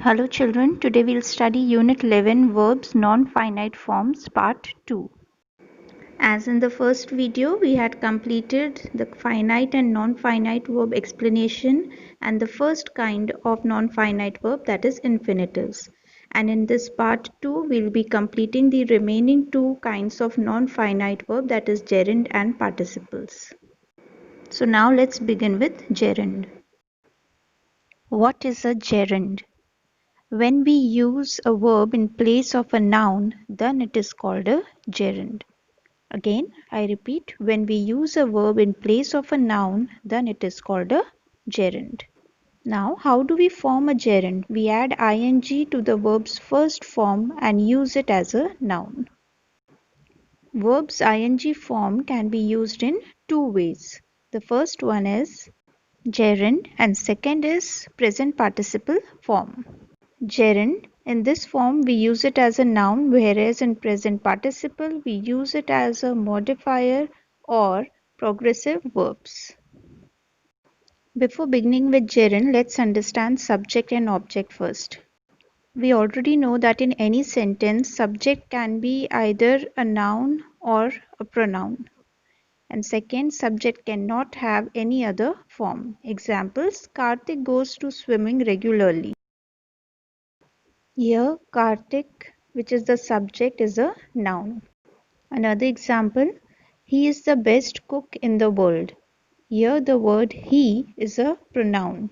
Hello children, today we'll study Unit 11 Verbs Non-Finite Forms Part 2. As in the first video, we had completed the finite and non-finite verb explanation and the first kind of non-finite verb, that is infinitives. And in this part 2, we'll be completing the remaining two kinds of non-finite verb, that is gerund and participles. So now let's begin with gerund. What is a gerund? When we use a verb in place of a noun, then it is called a gerund. Again, I repeat, when we use a verb in place of a noun, then it is called a gerund. Now, how do we form a gerund? We add ing to the verb's first form and use it as a noun. Verbs ing form can be used in two ways. The first one is gerund and second is present participle form. Gerund, in this form we use it as a noun, whereas in present participle we use it as a modifier or progressive verbs. Before beginning with gerund, let's understand subject and object first. We already know that in any sentence, subject can be either a noun or a pronoun. And second, subject cannot have any other form. Examples, Karthik goes to swimming regularly. Here, Karthik, which is the subject, is a noun. Another example, he is the best cook in the world. Here, the word he is a pronoun.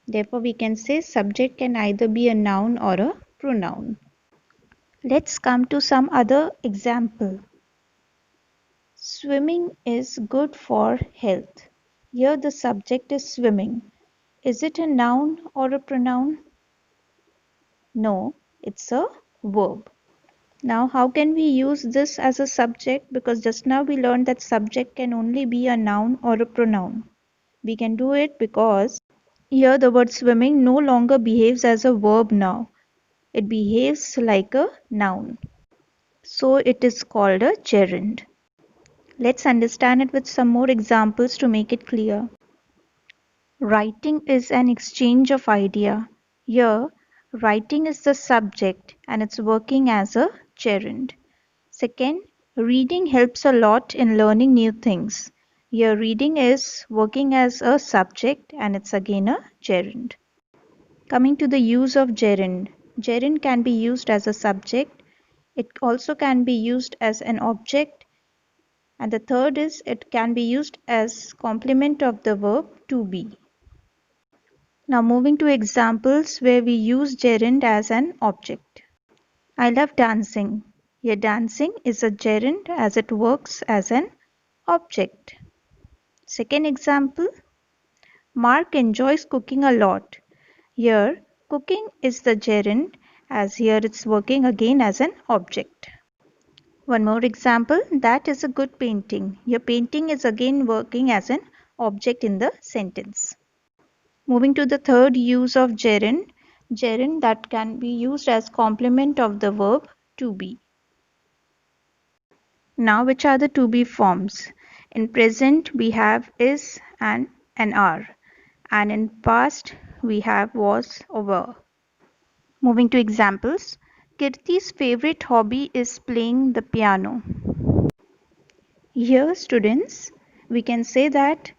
Therefore, we can say subject can either be a noun or a pronoun. Let's come to some other example. Swimming is good for health. Here, the subject is swimming. Is it a noun or a pronoun? No, it's a verb. Now, how can we use this as a subject? Because just now we learned that subject can only be a noun or a pronoun. We can do it because here the word swimming no longer behaves as a verb now. It behaves like a noun. So it is called a gerund. Let's understand it with some more examples to make it clear. Writing is an exchange of idea. Here, writing is the subject and it's working as a gerund. Second, reading helps a lot in learning new things. Here, reading is working as a subject and it's again a gerund. Coming to the use of gerund. Gerund can be used as a subject. It also can be used as an object. And the third is it can be used as complement of the verb to be. Now moving to examples where we use gerund as an object. I love dancing. Here dancing is a gerund as it works as an object. Second example, Mark enjoys cooking a lot. Here cooking is the gerund as here it's working again as an object. One more example, that is a good painting. Here painting is again working as an object in the sentence. Moving to the third use of gerund, gerund that can be used as complement of the verb to be. Now which are the to be forms? In present we have is and are, and in past we have was or were. Moving to examples, Kirti's favorite hobby is playing the piano. Here students, we can say that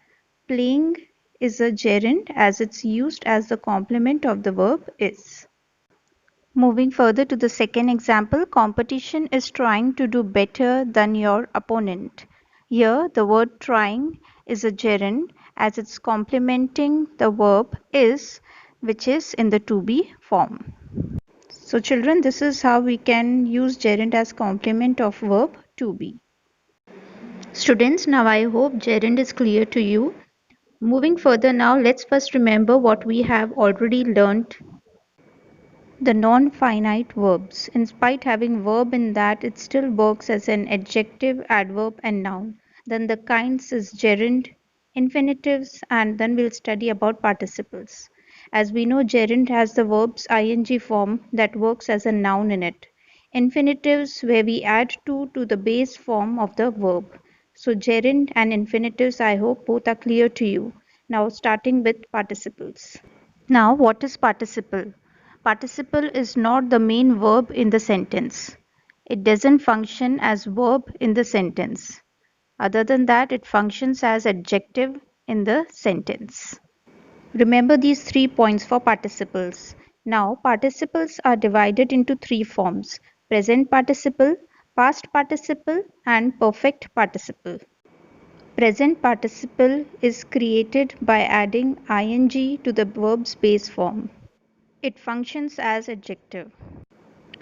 playing is a gerund as it's used as the complement of the verb is. Moving further to the second example, competition is trying to do better than your opponent. Here the word trying is a gerund as it's complementing the verb is, which is in the to be form. So children, this is how we can use gerund as complement of verb to be. Students, now I hope gerund is clear to you. Moving further now, let's first remember what we have already learnt. The non-finite verbs. In spite having verb in that, it still works as an adjective, adverb and noun. Then the kinds is gerund, infinitives, and then we'll study about participles. As we know, gerund has the verbs ing form that works as a noun in it. Infinitives where we add to the base form of the verb. So gerund and infinitives, I hope both are clear to you. Now starting with participles. Now what is participle? Participle is not the main verb in the sentence. It doesn't function as verb in the sentence. Other than that, it functions as adjective in the sentence. Remember these 3 points for participles. Now, participles are divided into 3 forms: present participle, past participle, and perfect participle. Present participle is created by adding ing to the verb's base form. It functions as adjective.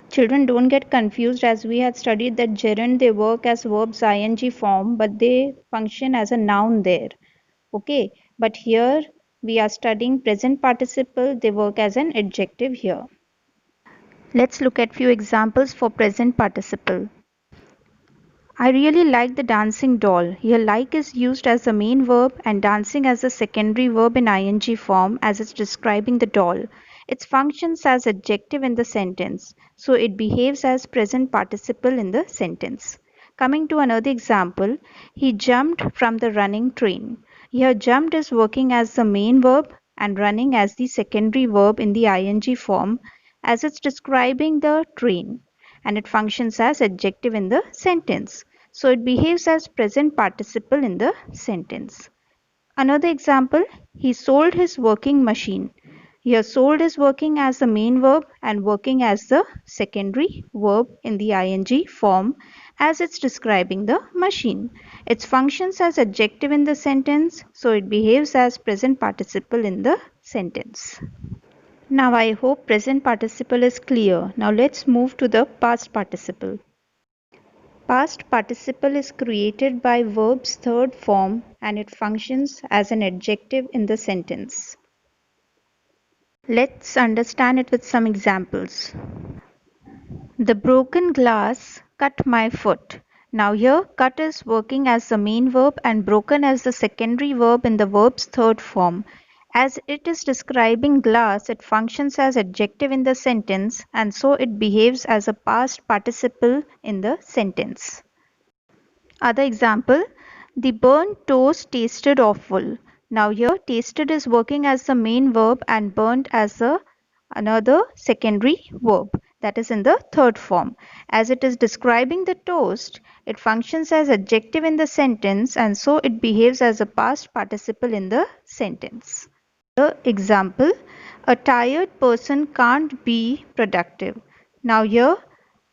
Children, don't get confused, as we had studied that gerund, they work as verbs ing form, but they function as a noun there. Okay, but here we are studying present participle, they work as an adjective here. Let's look at few examples for present participle. I really like the dancing doll. Here like is used as the main verb and dancing as the secondary verb in ing form as it's describing the doll. It functions as adjective in the sentence, so it behaves as present participle in the sentence. Coming to another example, he jumped from the running train. Here jumped is working as the main verb and running as the secondary verb in the ing form as it's describing the train, and it functions as adjective in the sentence. So it behaves as present participle in the sentence. Another example, he sold his working machine. Here sold is working as the main verb and working as the secondary verb in the ing form as it's describing the machine. It functions as adjective in the sentence, so it behaves as present participle in the sentence. Now I hope present participle is clear. Now let's move to the past participle. Past participle is created by verb's third form and it functions as an adjective in the sentence. Let's understand it with some examples. The broken glass cut my foot. Now here cut is working as the main verb and broken as the secondary verb in the verb's third form. As it is describing glass, it functions as adjective in the sentence and so it behaves as a past participle in the sentence. Other example, the burnt toast tasted awful. Now here tasted is working as the main verb and burnt as another secondary verb, that is in the third form. As it is describing the toast, it functions as adjective in the sentence and so it behaves as a past participle in the sentence. The example, a tired person can't be productive. Now here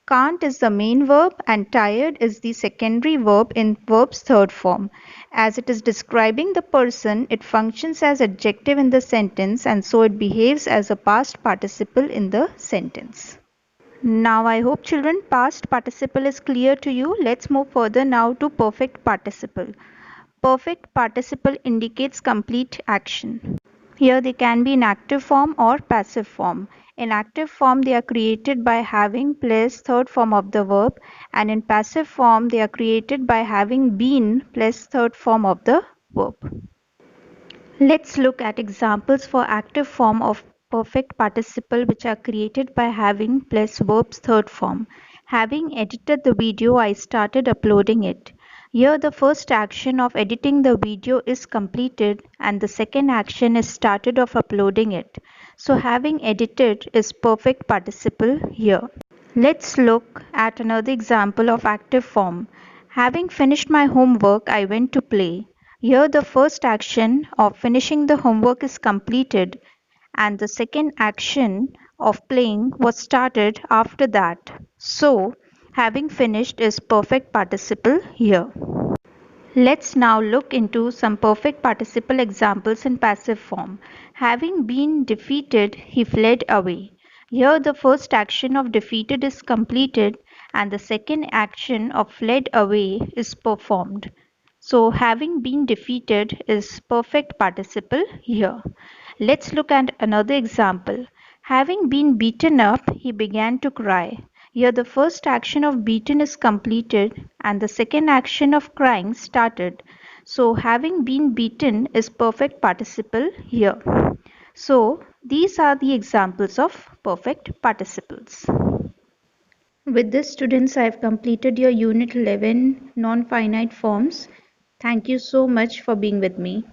can't is the main verb and tired is the secondary verb in verb's third form. As it is describing the person, it functions as adjective in the sentence and so it behaves as a past participle in the sentence. Now I hope children past participle is clear to you. Let's move further now to perfect participle. Perfect participle indicates complete action. Here they can be in active form or passive form. In active form they are created by having plus third form of the verb, and in passive form they are created by having been plus third form of the verb. Let's look at examples for active form of perfect participle which are created by having plus verb's third form. Having edited the video, I started uploading it. Here the first action of editing the video is completed and the second action is started of uploading it. So having edited is perfect participle here. Let's look at another example of active form. Having finished my homework, I went to play. Here the first action of finishing the homework is completed and the second action of playing was started after that. So, having finished is perfect participle here. Let's now look into some perfect participle examples in passive form. Having been defeated, he fled away. Here the first action of defeated is completed and the second action of fled away is performed. So having been defeated is perfect participle here. Let's look at another example. Having been beaten up, he began to cry. Here the first action of beaten is completed and the second action of crying started. So having been beaten is perfect participle here. So these are the examples of perfect participles. With this, students, I have completed your Unit 11 non-finite forms. Thank you so much for being with me.